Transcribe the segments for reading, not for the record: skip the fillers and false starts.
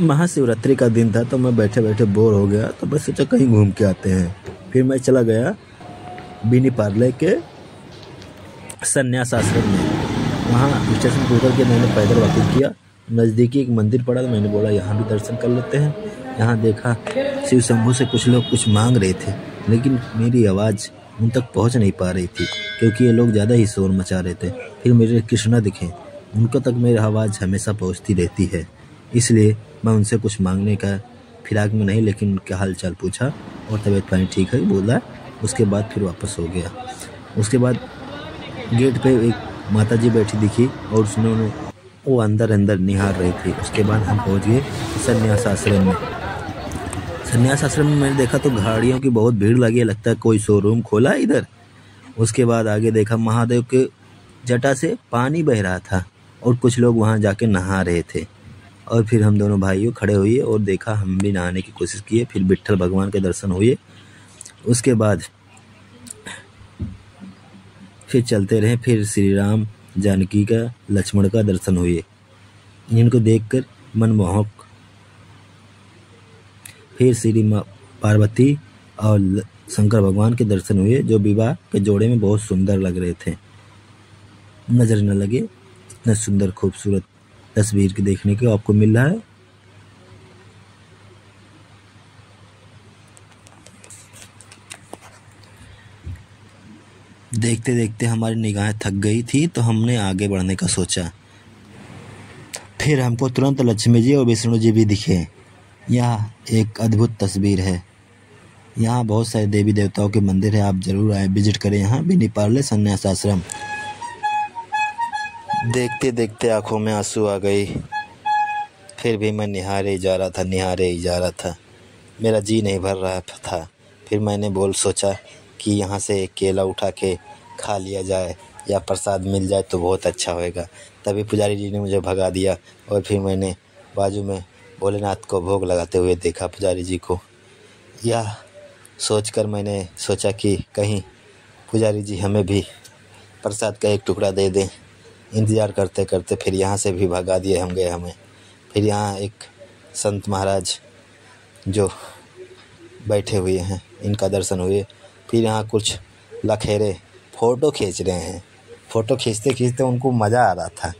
महाशिवरात्रि का दिन था तो मैं बैठे बैठे बोर हो गया तो मैं सोचा कहीं घूम के आते हैं। फिर मैं चला गया बिनी पार्ले के संन्यास आश्रम में। वहाँ स्टेशन पर उतर के मैंने पैदल वॉकिंग किया। नज़दीकी एक मंदिर पड़ा तो मैंने बोला यहाँ भी दर्शन कर लेते हैं। यहाँ देखा शिव शंभू से कुछ लोग कुछ मांग रहे थे, लेकिन मेरी आवाज़ उन तक पहुँच नहीं पा रही थी क्योंकि ये लोग ज़्यादा ही शोर मचा रहे थे। फिर मेरे कृष्णा दिखे, उनको तक मेरी आवाज़ हमेशा पहुँचती रहती है, इसलिए मैं उनसे कुछ मांगने का फिराक में नहीं, लेकिन उनके हाल चाल पूछा और तबीयत पानी ठीक है बोला। उसके बाद फिर वापस हो गया। उसके बाद गेट पे एक माताजी बैठी दिखी और उसने वो अंदर निहार रही थी। उसके बाद हम पहुंच गए संन्यास आश्रम में। संन्यास आश्रम में मैंने देखा तो गाड़ियों की बहुत भीड़ लगी है, लगता है कोई शोरूम खोला है इधर। उसके बाद आगे देखा महादेव के जटा से पानी बह रहा था और कुछ लोग वहाँ जाके नहा रहे थे। और फिर हम दोनों भाइयों खड़े हुए और देखा, हम भी नहाने की कोशिश किए। फिर विट्ठल भगवान के दर्शन हुए। उसके बाद फिर चलते रहे। फिर श्री राम जानकी का लक्ष्मण का दर्शन हुए, जिनको देखकर मनमोहक। फिर श्री पार्वती और शंकर भगवान के दर्शन हुए, जो विवाह के जोड़े में बहुत सुंदर लग रहे थे। नजर न लगे इतना सुंदर खूबसूरत तस्वीर के देखने को आपको मिल रहा है। देखते देखते हमारी निगाहें थक गई थी तो हमने आगे बढ़ने का सोचा। फिर हमको तुरंत लक्ष्मी जी और विष्णु जी भी दिखे। यह एक अद्भुत तस्वीर है। यहाँ बहुत सारे देवी देवताओं के मंदिर है, आप जरूर आए, विजिट करें यहाँ बिनी पार्ले संन्यास आश्रम। देखते देखते आंखों में आंसू आ गई। फिर भी मैं निहारे ही जा रहा था। मेरा जी नहीं भर रहा था। फिर मैंने सोचा कि यहाँ से एक केला उठा के खा लिया जाए या प्रसाद मिल जाए तो बहुत अच्छा होएगा। तभी पुजारी जी ने मुझे भगा दिया और फिर मैंने बाजू में भोलेनाथ को भोग लगाते हुए देखा पुजारी जी को। यह सोचकर मैंने सोचा कि कहीं पुजारी जी हमें भी प्रसाद का एक टुकड़ा दे दें। इंतज़ार करते करते फिर यहाँ से भी भगा दिए हमें। फिर यहाँ एक संत महाराज जो बैठे हुए हैं, इनका दर्शन हुए। फिर यहाँ कुछ लखेरे फ़ोटो खींच रहे हैं। फ़ोटो खींचते खींचते उनको मज़ा आ रहा था।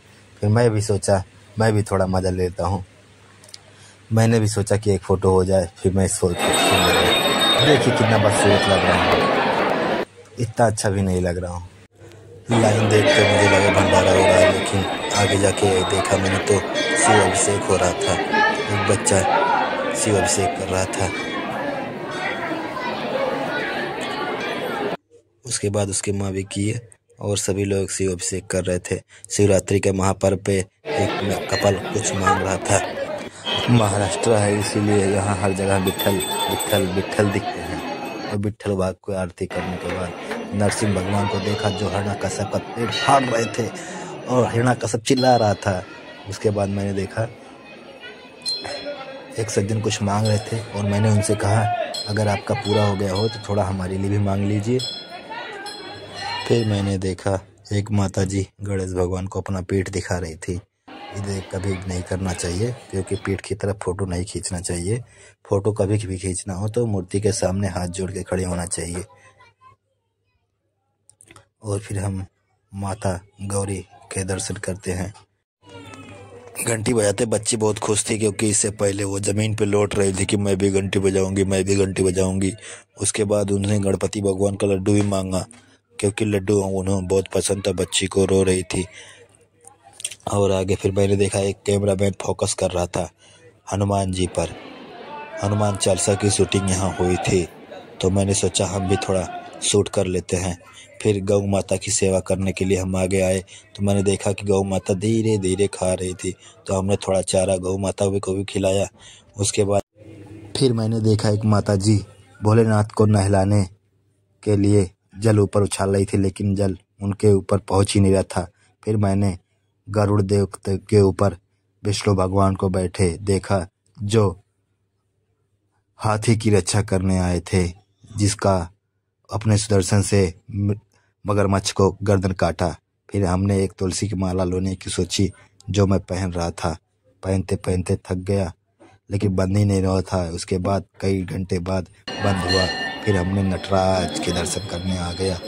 फिर मैं भी सोचा मैं भी थोड़ा मज़ा लेता हूँ। मैंने भी सोचा कि एक फ़ोटो हो जाए। फिर मैं इस फोटो देखिए कितना बदसूरत लग रहा हूँ, इतना अच्छा भी नहीं लग रहा हूँ। लाइन देख कर मुझे लगा भंडारा हो रहा है, लेकिन आगे जाके देखा मैंने तो शिव अभिषेक हो रहा था। एक बच्चा शिव अभिषेक कर रहा था। उसके बाद उसके माँ भी किए और सभी लोग शिव अभिषेक कर रहे थे। शिवरात्रि के महापर्व पे एक कपल कुछ मांग रहा था। महाराष्ट्र है इसीलिए यहाँ हर जगह विट्ठल विट्ठल विट्ठल दिखते हैं। और विट्ठल बाग को आरती करने के बाद नरसिंह भगवान को देखा जो हिरण्यकश्यप का पेट फाड़ रहे थे और हिरण्यकश्यप चिल्ला रहा था। उसके बाद मैंने देखा एक सज्जन कुछ मांग रहे थे और मैंने उनसे कहा अगर आपका पूरा हो गया हो तो थोड़ा हमारे लिए भी मांग लीजिए। फिर मैंने देखा एक माताजी गणेश भगवान को अपना पेट दिखा रही थी। इसे कभी नहीं करना चाहिए क्योंकि पेट की तरफ फ़ोटो नहीं खींचना चाहिए। फ़ोटो कभी भी खींचना हो तो मूर्ति के सामने हाथ जोड़ के खड़े होना चाहिए। और फिर हम माता गौरी के दर्शन करते हैं। घंटी बजाते बच्ची बहुत खुश थी क्योंकि इससे पहले वो ज़मीन पे लौट रही थी कि मैं भी घंटी बजाऊंगी। उसके बाद उन्होंने गणपति भगवान का लड्डू भी मांगा क्योंकि लड्डू उन्हें बहुत पसंद था। बच्ची को रो रही थी। और आगे फिर मैंने देखा एक कैमरामैन फोकस कर रहा था हनुमान जी पर। हनुमान चालीसा की शूटिंग यहाँ हुई थी तो मैंने सोचा हम भी थोड़ा शूट कर लेते हैं। फिर गौ माता की सेवा करने के लिए हम आगे आए तो मैंने देखा कि गौ माता धीरे धीरे खा रही थी तो हमने थोड़ा चारा गौ माता को भी खिलाया। उसके बाद फिर मैंने देखा एक माता जी भोलेनाथ को नहलाने के लिए जल ऊपर उछाल रही थी, लेकिन जल उनके ऊपर पहुँच ही नहीं रहा था। फिर मैंने गरुड़ देव के ऊपर विष्णु भगवान को बैठे देखा जो हाथी की रक्षा करने आए थे, जिसका अपने सुदर्शन से मगरमच्छ को गर्दन काटा। फिर हमने एक तुलसी की माला लेने की सोची जो मैं पहन रहा था। पहनते पहनते थक गया लेकिन बंद ही नहीं रहा था। उसके बाद कई घंटे बाद बंद हुआ। फिर हमने नटराज के दर्शन करने आ गया,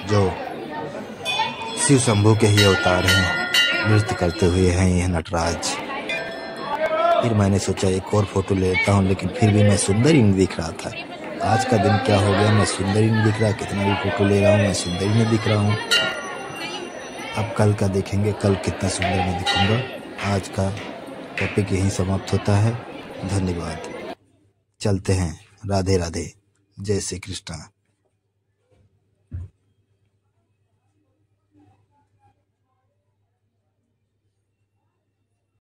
जो शिव शंभू के ही अवतार हैं, नृत्य करते हुए हैं यह नटराज। फिर मैंने सोचा एक और फोटो ले लेता हूँ, लेकिन फिर भी मैं सुंदर ही नहीं दिख रहा था। आज का दिन क्या हो गया, मैं सुंदर ही नहीं दिख रहा। कितना भी फोटो ले रहा हूँ मैं सुंदर ही नहीं दिख रहा हूँ। अब कल का देखेंगे, कल कितना सुंदर मैं दिखूंगा। आज का टॉपिक यहीं समाप्त होता है। धन्यवाद। चलते हैं। राधे राधे। जय श्री कृष्णा।